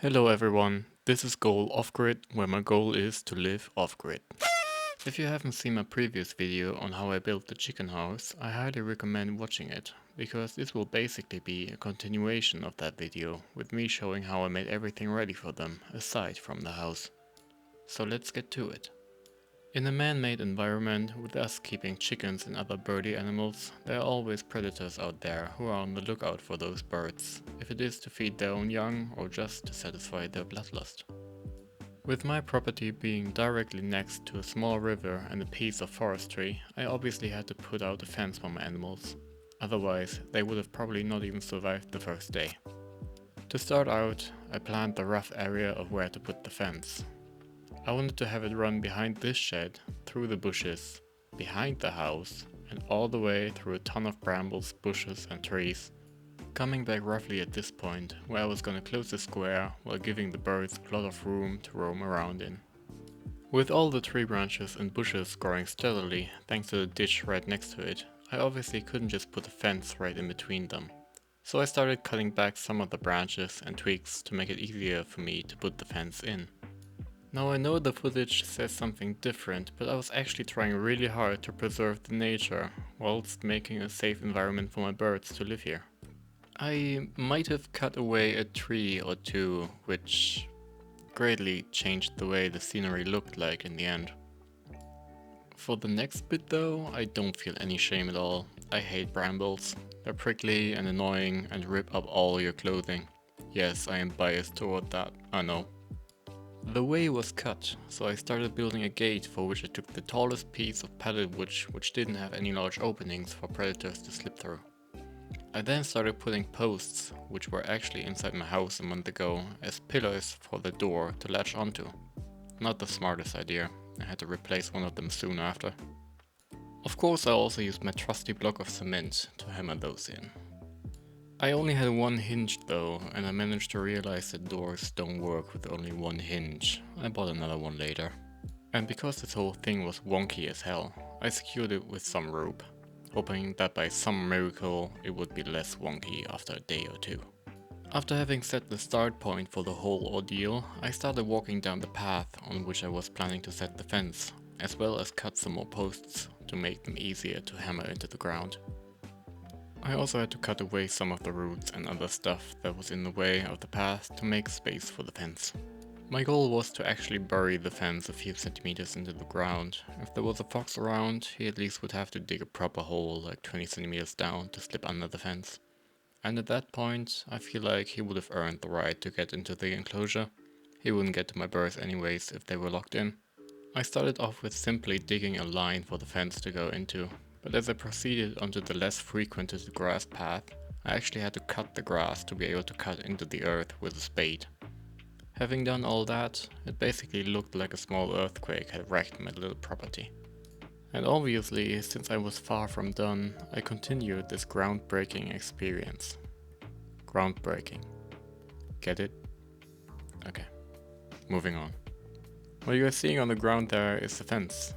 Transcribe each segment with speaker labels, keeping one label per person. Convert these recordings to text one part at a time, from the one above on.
Speaker 1: Hello everyone, this is Goal Off-Grid, where my goal is to live off-grid. If you haven't seen my previous video on how I built the chicken house, I highly recommend watching it, because this will basically be a continuation of that video, with me showing how I made everything ready for them, aside from the house. So let's get to it. In a man-made environment, with us keeping chickens and other birdy animals, there are always predators out there who are on the lookout for those birds, if it is to feed their own young or just to satisfy their bloodlust. With my property being directly next to a small river and a piece of forestry, I obviously had to put out a fence for my animals. Otherwise, they would have probably not even survived the first day. To start out, I planned the rough area of where to put the fence. I wanted to have it run behind this shed, through the bushes, behind the house, and all the way through a ton of brambles, bushes and trees, coming back roughly at this point, where I was gonna close the square while giving the birds a lot of room to roam around in. With all the tree branches and bushes growing steadily thanks to the ditch right next to it, I obviously couldn't just put a fence right in between them. So I started cutting back some of the branches and twigs to make it easier for me to put the fence in. Now I know the footage says something different, but I was actually trying really hard to preserve the nature, whilst making a safe environment for my birds to live here. I might have cut away a tree or two, which greatly changed the way the scenery looked like in the end. For the next bit though, I don't feel any shame at all. I hate brambles. They're prickly and annoying and rip up all your clothing. Yes, I am biased toward that, I know. The way was cut, so I started building a gate for which I took the tallest piece of padded wood which didn't have any large openings for predators to slip through. I then started putting posts, which were actually inside my house a month ago, as pillars for the door to latch onto. Not the smartest idea, I had to replace one of them soon after. Of course I also used my trusty block of cement to hammer those in. I only had one hinge though, and I managed to realize that doors don't work with only one hinge. I bought another one later. And because this whole thing was wonky as hell, I secured it with some rope, hoping that by some miracle it would be less wonky after a day or two. After having set the start point for the whole ordeal, I started walking down the path on which I was planning to set the fence, as well as cut some more posts to make them easier to hammer into the ground. I also had to cut away some of the roots and other stuff that was in the way of the path to make space for the fence. My goal was to actually bury the fence a few centimeters into the ground. If there was a fox around, he at least would have to dig a proper hole like 20 centimeters down to slip under the fence. And at that point, I feel like he would have earned the right to get into the enclosure. He wouldn't get to my birds anyways if they were locked in. I started off with simply digging a line for the fence to go into, but as I proceeded onto the less frequented grass path, I actually had to cut the grass to be able to cut into the earth with a spade. Having done all that, it basically looked like a small earthquake had wrecked my little property. And obviously, since I was far from done, I continued this groundbreaking experience. Groundbreaking. Get it? Okay, moving on. What you are seeing on the ground there is the fence.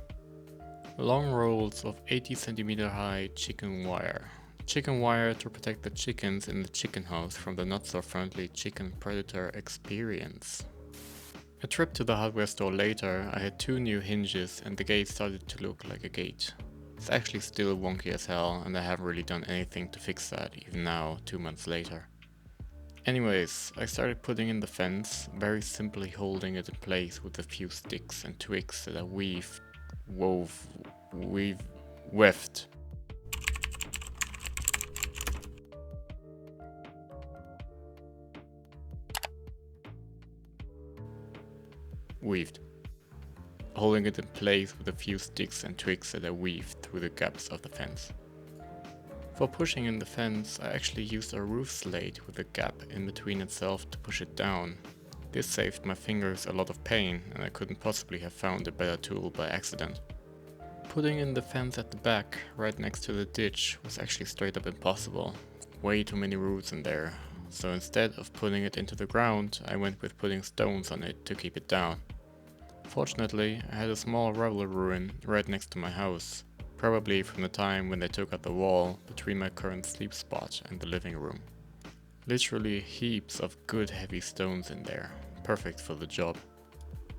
Speaker 1: Long rolls of 80 centimeter high chicken wire. Chicken wire to protect the chickens in the chicken house from the not so friendly chicken predator experience. A trip to the hardware store later, I had 2 new hinges and the gate started to look like a gate. It's actually still wonky as hell and I haven't really done anything to fix that even now, 2 months later. Anyways, I started putting in the fence, very simply holding it in place with a few sticks and twigs that I weaved. Holding it in place with a few sticks and twigs that I weaved through the gaps of the fence. For pushing in the fence, I actually used a roof slate with a gap in between itself to push it down. This saved my fingers a lot of pain and I couldn't possibly have found a better tool by accident. Putting in the fence at the back, right next to the ditch, was actually straight up impossible. Way too many roots in there. So instead of putting it into the ground, I went with putting stones on it to keep it down. Fortunately, I had a small rubble ruin right next to my house, probably from the time when they took out the wall between my current sleep spot and the living room. Literally heaps of good heavy stones in there, perfect for the job.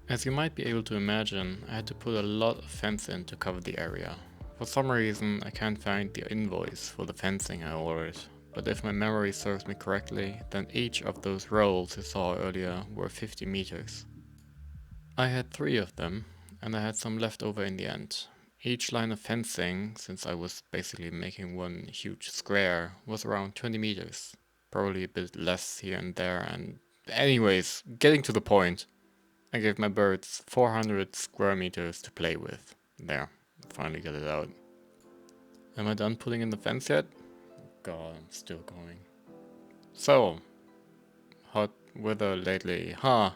Speaker 1: As you might be able to imagine, I had to put a lot of fence in to cover the area. For some reason I can't find the invoice for the fencing I ordered, but if my memory serves me correctly, then each of those rolls you saw earlier were 50 meters. I had 3 of them, and I had some left over in the end. Each line of fencing, since I was basically making one huge square, was around 20 meters. Probably a bit less here and there, and anyways, getting to the point. I gave my birds 400 square meters to play with. There, finally got it out. Am I done putting in the fence yet? God, I'm still going. So, hot weather lately, huh?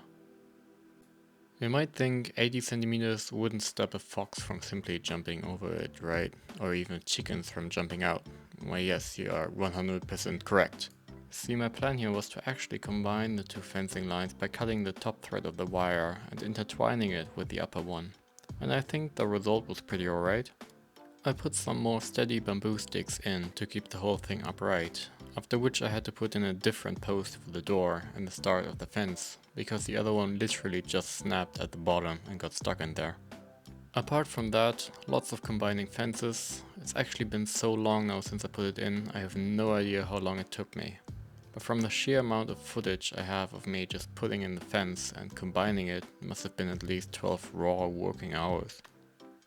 Speaker 1: You might think 80 centimeters wouldn't stop a fox from simply jumping over it, right? Or even chickens from jumping out. Why yes, you are 100% correct. See, my plan here was to actually combine the 2 fencing lines by cutting the top thread of the wire and intertwining it with the upper one. And I think the result was pretty alright. I put some more steady bamboo sticks in to keep the whole thing upright, after which I had to put in a different post for the door and the start of the fence, because the other one literally just snapped at the bottom and got stuck in there. Apart from that, lots of combining fences. It's actually been so long now since I put it in, I have no idea how long it took me. But from the sheer amount of footage I have of me just putting in the fence and combining it, must have been at least 12 raw working hours.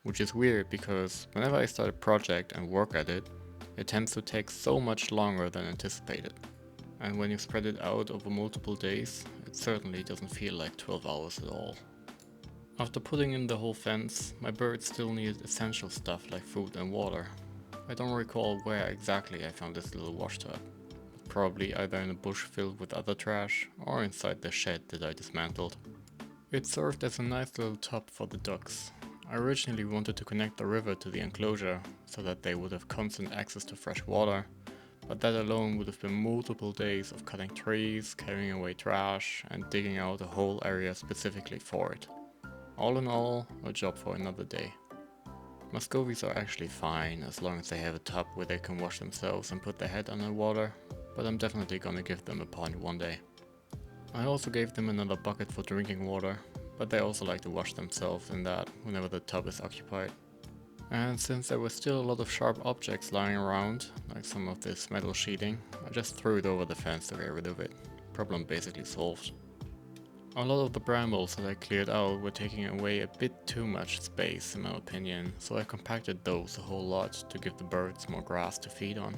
Speaker 1: Which is weird because whenever I start a project and work at it, it tends to take so much longer than anticipated. And when you spread it out over multiple days, it certainly doesn't feel like 12 hours at all. After putting in the whole fence, my birds still needed essential stuff like food and water. I don't recall where exactly I found this little wash tub. Probably either in a bush filled with other trash or inside the shed that I dismantled. It served as a nice little tub for the ducks. I originally wanted to connect the river to the enclosure so that they would have constant access to fresh water, but that alone would have been multiple days of cutting trees, carrying away trash, and digging out a whole area specifically for it. All in all, a job for another day. Muscovies are actually fine as long as they have a tub where they can wash themselves and put their head under water, but I'm definitely gonna give them a pond one day. I also gave them another bucket for drinking water, but they also like to wash themselves in that whenever the tub is occupied. And since there were still a lot of sharp objects lying around, like some of this metal sheeting, I just threw it over the fence to get rid of it. Problem basically solved. A lot of the brambles that I cleared out were taking away a bit too much space in my opinion, so I compacted those a whole lot to give the birds more grass to feed on.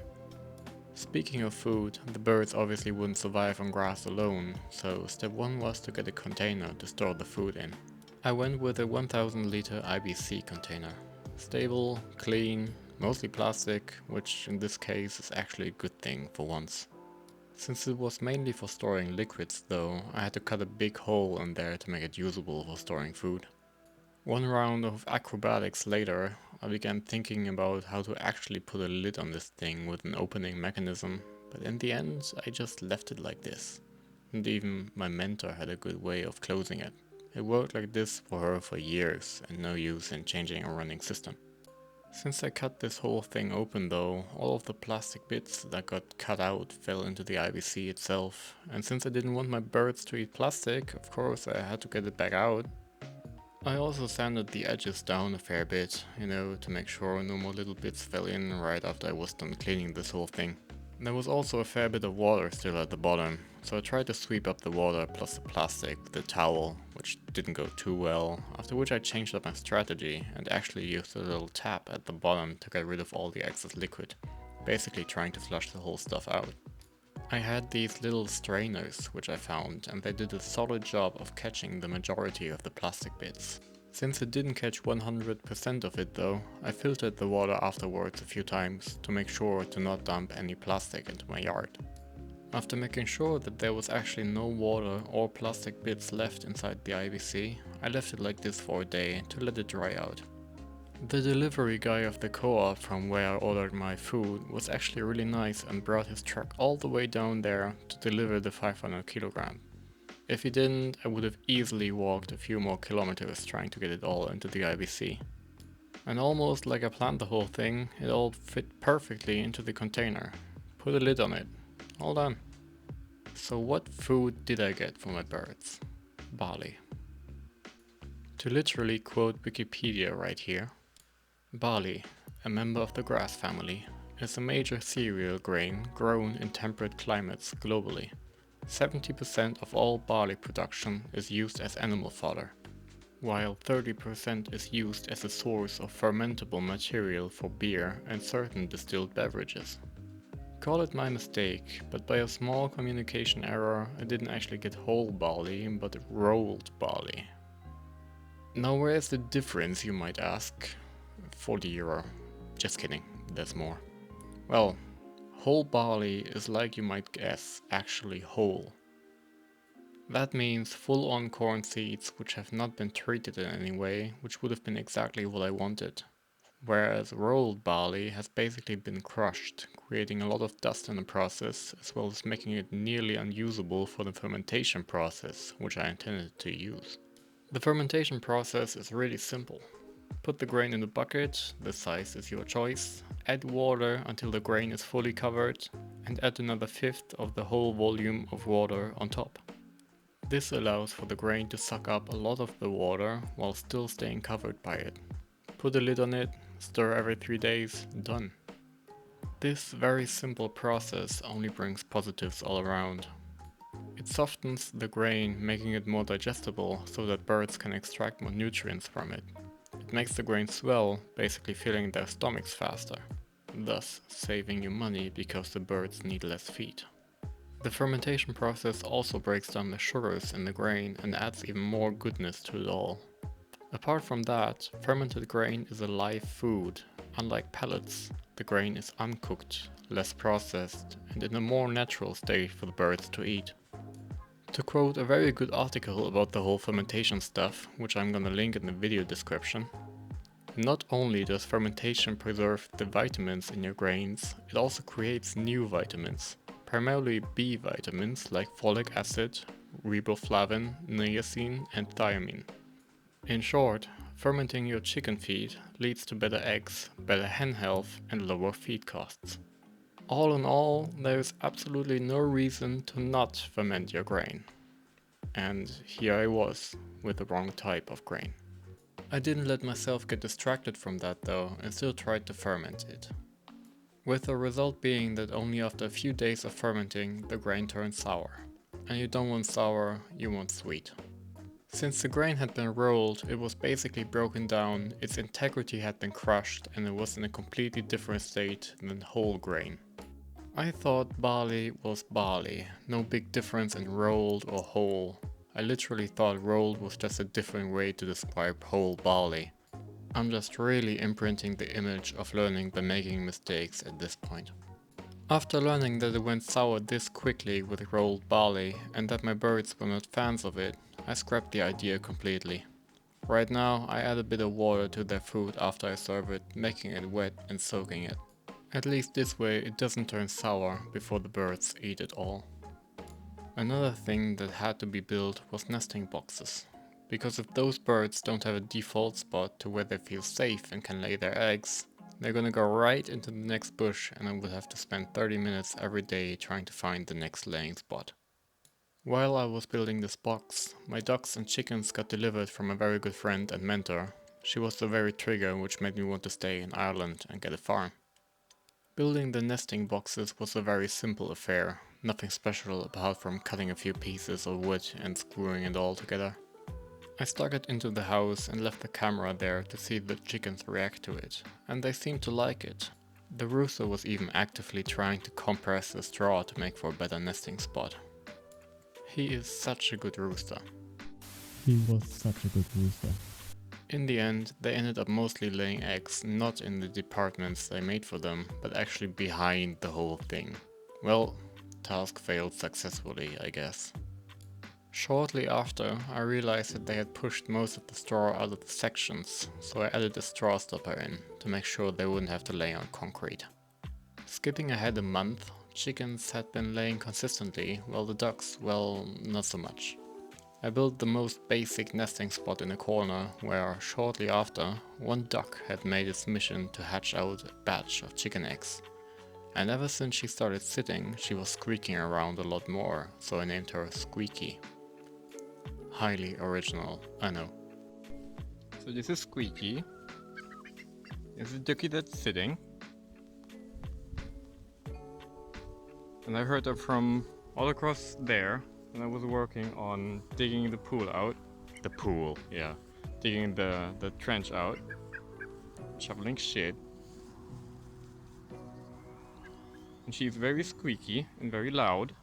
Speaker 1: Speaking of food, the birds obviously wouldn't survive on grass alone, so step 1 was to get a container to store the food in. I went with a 1000 liter IBC container. Stable, clean, mostly plastic, which in this case is actually a good thing for once. Since it was mainly for storing liquids though, I had to cut a big hole in there to make it usable for storing food. One round of acrobatics later, I began thinking about how to actually put a lid on this thing with an opening mechanism, but in the end I just left it like this. And even my mentor had a good way of closing it. It worked like this for her for years and no use in changing a running system. Since I cut this whole thing open though, all of the plastic bits that got cut out fell into the IBC itself, and since I didn't want my birds to eat plastic, of course I had to get it back out. I also sanded the edges down a fair bit, to make sure no more little bits fell in right after I was done cleaning this whole thing. There was also a fair bit of water still at the bottom, so I tried to sweep up the water plus the plastic with a towel, which didn't go too well, after which I changed up my strategy and actually used a little tap at the bottom to get rid of all the excess liquid, basically trying to flush the whole stuff out. I had these little strainers which I found, and they did a solid job of catching the majority of the plastic bits. Since it didn't catch 100% of it though, I filtered the water afterwards a few times to make sure to not dump any plastic into my yard. After making sure that there was actually no water or plastic bits left inside the IBC, I left it like this for a day to let it dry out. The delivery guy of the co-op from where I ordered my food was actually really nice and brought his truck all the way down there to deliver the 500 kilograms. If he didn't, I would have easily walked a few more kilometers trying to get it all into the IBC. And almost like I planned the whole thing, it all fit perfectly into the container. Put a lid on it. All done. So what food did I get for my birds? Barley. To literally quote Wikipedia right here, barley, a member of the grass family, is a major cereal grain grown in temperate climates globally. 70% of all barley production is used as animal fodder, while 30% is used as a source of fermentable material for beer and certain distilled beverages. Call it my mistake, but by a small communication error I didn't actually get whole barley, but rolled barley. Now where is the difference, you might ask? 40 euro. Just kidding, there's more. Well, whole barley is, like you might guess, actually whole. That means full-on corn seeds which have not been treated in any way, which would have been exactly what I wanted. Whereas rolled barley has basically been crushed, creating a lot of dust in the process, as well as making it nearly unusable for the fermentation process, which I intended to use. The fermentation process is really simple. Put the grain in a bucket, the size is your choice, add water until the grain is fully covered, and add another fifth of the whole volume of water on top. This allows for the grain to suck up a lot of the water while still staying covered by it. Put a lid on it, stir every 3 days, done. This very simple process only brings positives all around. It softens the grain, making it more digestible so that birds can extract more nutrients from it. It makes the grain swell, basically filling their stomachs faster, thus saving you money because the birds need less feed. The fermentation process also breaks down the sugars in the grain and adds even more goodness to it all. Apart from that, fermented grain is a live food. Unlike pellets, the grain is uncooked, less processed, and in a more natural state for the birds to eat. To quote a very good article about the whole fermentation stuff, which I'm gonna link in the video description, not only does fermentation preserve the vitamins in your grains, it also creates new vitamins, primarily B vitamins like folic acid, riboflavin, niacin and thiamine. In short, fermenting your chicken feed leads to better eggs, better hen health and lower feed costs. All in all, there is absolutely no reason to not ferment your grain. And here I was, with the wrong type of grain. I didn't let myself get distracted from that though, and still tried to ferment it. With the result being that only after a few days of fermenting, the grain turned sour. And you don't want sour, you want sweet. Since the grain had been rolled, it was basically broken down, its integrity had been crushed, and it was in a completely different state than whole grain. I thought barley was barley, no big difference in rolled or whole. I literally thought rolled was just a different way to describe whole barley. I'm just really imprinting the image of learning by making mistakes at this point. After learning that it went sour this quickly with rolled barley and that my birds were not fans of it, I scrapped the idea completely. Right now I add a bit of water to their food after I serve it, making it wet and soaking it. At least this way it doesn't turn sour before the birds eat it all. Another thing that had to be built was nesting boxes. Because if those birds don't have a default spot to where they feel safe and can lay their eggs, they're gonna go right into the next bush and I would have to spend 30 minutes every day trying to find the next laying spot. While I was building this box, my ducks and chickens got delivered from a very good friend and mentor. She was the very trigger which made me want to stay in Ireland and get a farm. Building the nesting boxes was a very simple affair, nothing special apart from cutting a few pieces of wood and screwing it all together. I stuck it into the house and left the camera there to see the chickens react to it, and they seemed to like it. The rooster was even actively trying to compress the straw to make for a better nesting spot. He is such a good rooster.
Speaker 2: He was such a good rooster.
Speaker 1: In the end, they ended up mostly laying eggs not in the departments they made for them, but actually behind the whole thing. Well, task failed successfully, I guess. Shortly after, I realized that they had pushed most of the straw out of the sections, so I added a straw stopper in, to make sure they wouldn't have to lay on concrete. Skipping ahead a month, chickens had been laying consistently, while the ducks, well, not so much. I built the most basic nesting spot in a corner where, shortly after, one duck had made its mission to hatch out a batch of chicken eggs. And ever since she started sitting, she was squeaking around a lot more, so I named her Squeaky. Highly original, I know. So this is Squeaky. This is Ducky that's sitting. And I heard her from all across there when I was working on digging the pool out. The pool, yeah. Digging the trench out. Shoveling shit. And she's very squeaky and very loud.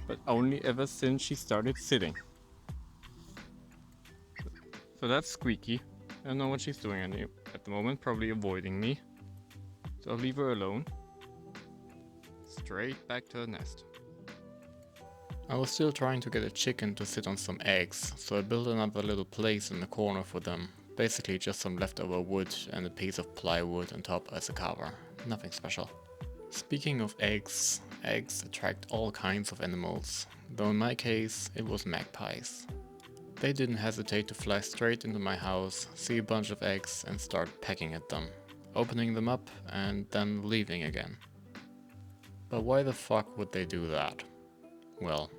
Speaker 1: But only ever since she started sitting. So that's Squeaky. I don't know what she's doing at the moment, probably avoiding me. So I'll leave her alone. Straight back to the nest. I was still trying to get a chicken to sit on some eggs, so I built another little place in the corner for them. Basically just some leftover wood and a piece of plywood on top as a cover. Nothing special. Speaking of eggs, eggs attract all kinds of animals, though in my case it was magpies. They didn't hesitate to fly straight into my house, see a bunch of eggs and start pecking at them, opening them up and then leaving again. But why the fuck would they do that? Well,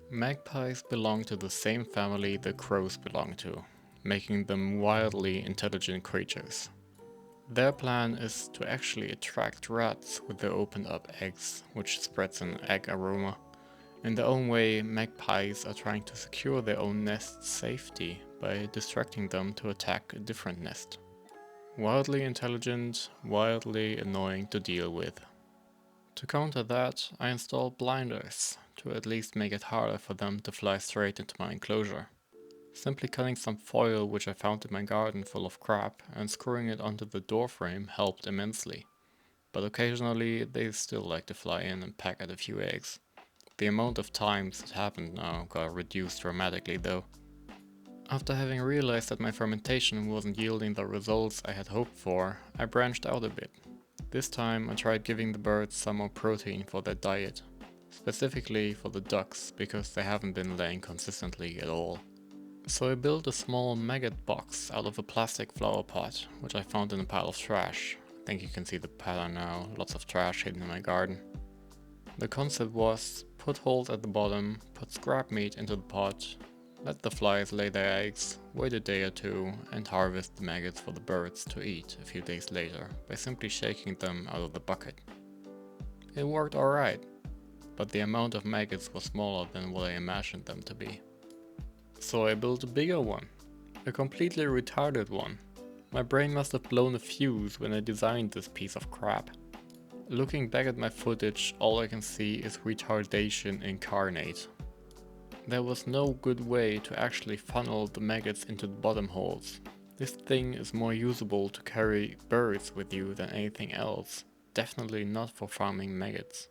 Speaker 1: magpies belong to the same family the crows belong to, making them wildly intelligent creatures. Their plan is to actually attract rats with their opened up eggs, which spreads an egg aroma. In their own way, magpies are trying to secure their own nest's safety by distracting them to attack a different nest. Wildly intelligent, wildly annoying to deal with. To counter that, I installed blinders, to at least make it harder for them to fly straight into my enclosure. Simply cutting some foil which I found in my garden full of crap and screwing it onto the door frame helped immensely. But occasionally they still like to fly in and peck at a few eggs. The amount of times it happened now got reduced dramatically though. After having realized that my fermentation wasn't yielding the results I had hoped for, I branched out a bit. This time I tried giving the birds some more protein for their diet, specifically for the ducks because they haven't been laying consistently at all. So I built a small maggot box out of a plastic flower pot, which I found in a pile of trash. I think you can see the pattern now, lots of trash hidden in my garden. The concept was, put holes at the bottom, put scrap meat into the pot, let the flies lay their eggs, wait a day or two, and harvest the maggots for the birds to eat a few days later by simply shaking them out of the bucket. It worked alright, but the amount of maggots was smaller than what I imagined them to be. So I built a bigger one, a completely retarded one. My brain must have blown a fuse when I designed this piece of crap. Looking back at my footage, all I can see is retardation incarnate. There was no good way to actually funnel the maggots into the bottom holes. This thing is more usable to carry birds with you than anything else, definitely not for farming maggots.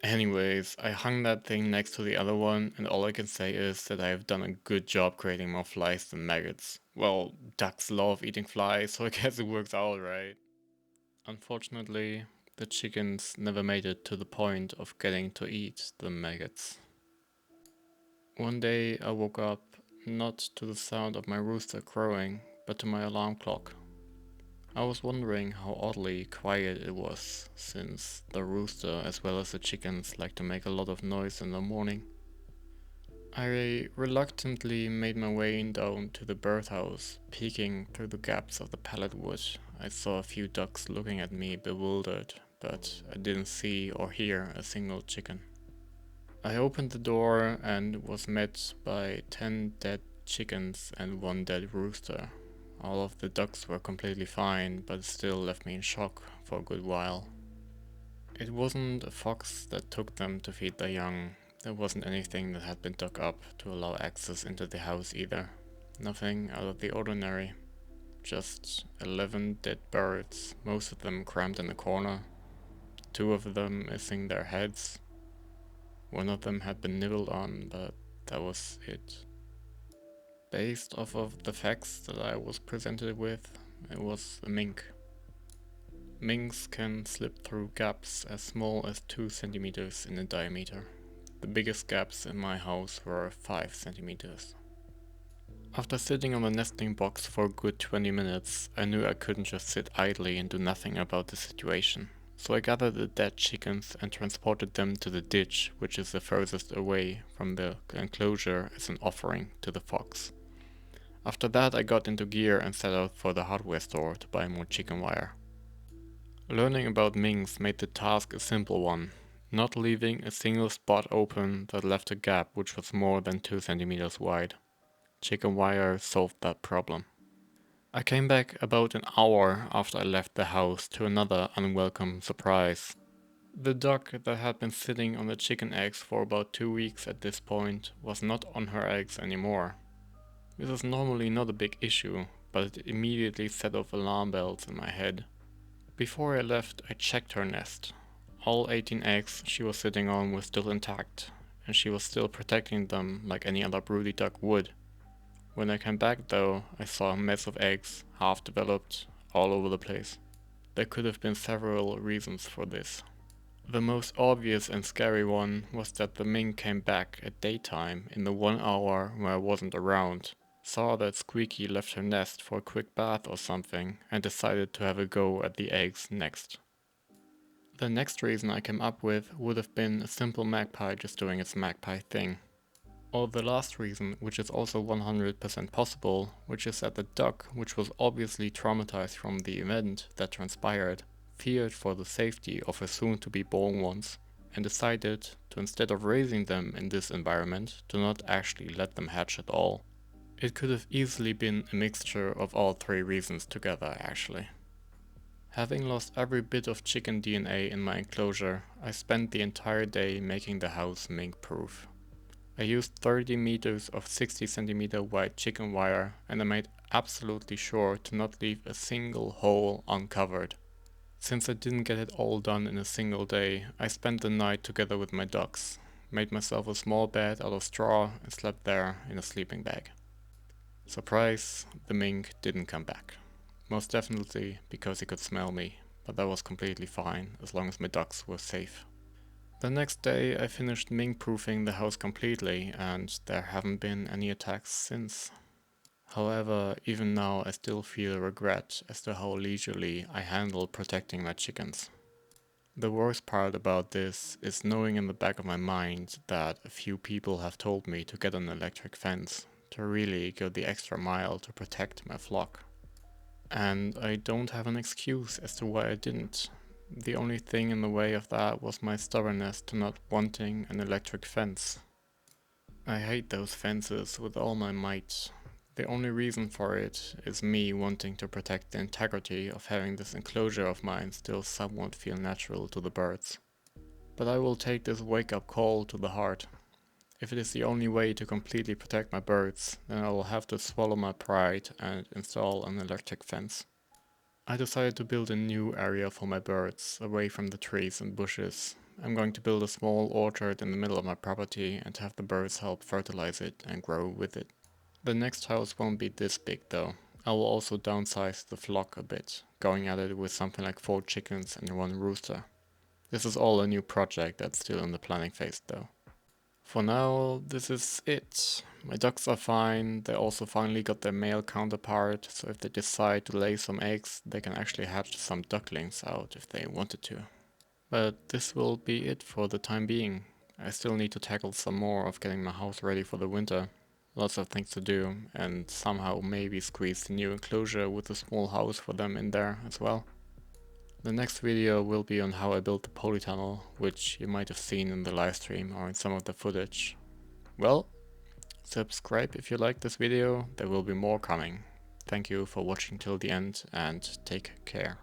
Speaker 1: Anyways, I hung that thing next to the other one and all I can say is that I have done a good job creating more flies than maggots. Well, ducks love eating flies, so I guess it works out, right? Unfortunately, the chickens never made it to the point of getting to eat the maggots. One day I woke up not to the sound of my rooster crowing, but to my alarm clock. I was wondering how oddly quiet it was, since the rooster as well as the chickens like to make a lot of noise in the morning. I reluctantly made my way down to the birdhouse, peeking through the gaps of the pallet wood. I saw a few ducks looking at me bewildered, but I didn't see or hear a single chicken. I opened the door and was met by 10 dead chickens and 1 dead rooster. All of the ducks were completely fine, but it still left me in shock for a good while. It wasn't a fox that took them to feed their young. There wasn't anything that had been dug up to allow access into the house either. Nothing out of the ordinary. Just 11 dead birds, most of them crammed in a corner. 2 of them missing their heads. 1 of them had been nibbled on, but that was it. Based off of the facts that I was presented with, it was a mink. Minks can slip through gaps as small as 2 centimeters in diameter. The biggest gaps in my house were 5 centimeters. After sitting on the nesting box for a good 20 minutes, I knew I couldn't just sit idly and do nothing about the situation. So I gathered the dead chickens and transported them to the ditch, which is the furthest away from the enclosure, as an offering to the fox. After that, I got into gear and set out for the hardware store to buy more chicken wire. Learning about minks made the task a simple one, not leaving a single spot open that left a gap which was more than 2 centimeters wide. Chicken wire solved that problem. I came back about an hour after I left the house to another unwelcome surprise. The duck that had been sitting on the chicken eggs for about 2 weeks at this point was not on her eggs anymore. This is normally not a big issue, but it immediately set off alarm bells in my head. Before I left, I checked her nest. All 18 eggs she was sitting on were still intact, and she was still protecting them like any other broody duck would. When I came back though, I saw a mess of eggs, half developed, all over the place. There could have been several reasons for this. The most obvious and scary one was that the mink came back at daytime in the 1 hour where I wasn't around, saw that Squeaky left her nest for a quick bath or something, and decided to have a go at the eggs next. The next reason I came up with would have been a simple magpie just doing its magpie thing. Or the last reason, which is also 100% possible, which is that the duck, which was obviously traumatized from the event that transpired, feared for the safety of her soon-to-be born ones, and decided to, instead of raising them in this environment, to not actually let them hatch at all. It could have easily been a mixture of all three reasons together, actually. Having lost every bit of chicken DNA in my enclosure, I spent the entire day making the house mink-proof. I used 30 meters of 60 centimeter wide chicken wire, and I made absolutely sure to not leave a single hole uncovered. Since I didn't get it all done in a single day, I spent the night together with my ducks, made myself a small bed out of straw and slept there in a sleeping bag. Surprise, the mink didn't come back. Most definitely because he could smell me, but that was completely fine as long as my ducks were safe. The next day I finished mink-proofing the house completely, and there haven't been any attacks since. However, even now I still feel regret as to how leisurely I handled protecting my chickens. The worst part about this is knowing in the back of my mind that a few people have told me to get an electric fence, to really go the extra mile to protect my flock. And I don't have an excuse as to why I didn't. The only thing in the way of that was my stubbornness to not wanting an electric fence. I hate those fences with all my might. The only reason for it is me wanting to protect the integrity of having this enclosure of mine still somewhat feel natural to the birds. But I will take this wake-up call to the heart. If it is the only way to completely protect my birds, then I will have to swallow my pride and install an electric fence. I decided to build a new area for my birds, away from the trees and bushes. I'm going to build a small orchard in the middle of my property and have the birds help fertilize it and grow with it. The next house won't be this big though. I will also downsize the flock a bit, going at it with something like 4 chickens and 1 rooster. This is all a new project that's still in the planning phase though. For now, this is it. My ducks are fine, they also finally got their male counterpart, so if they decide to lay some eggs, they can actually hatch some ducklings out if they wanted to. But this will be it for the time being. I still need to tackle some more of getting my house ready for the winter. Lots of things to do, and somehow maybe squeeze the new enclosure with a small house for them in there as well. The next video will be on how I built the polytunnel, which you might have seen in the livestream or in some of the footage. Well, subscribe if you like this video, there will be more coming. Thank you for watching till the end and take care.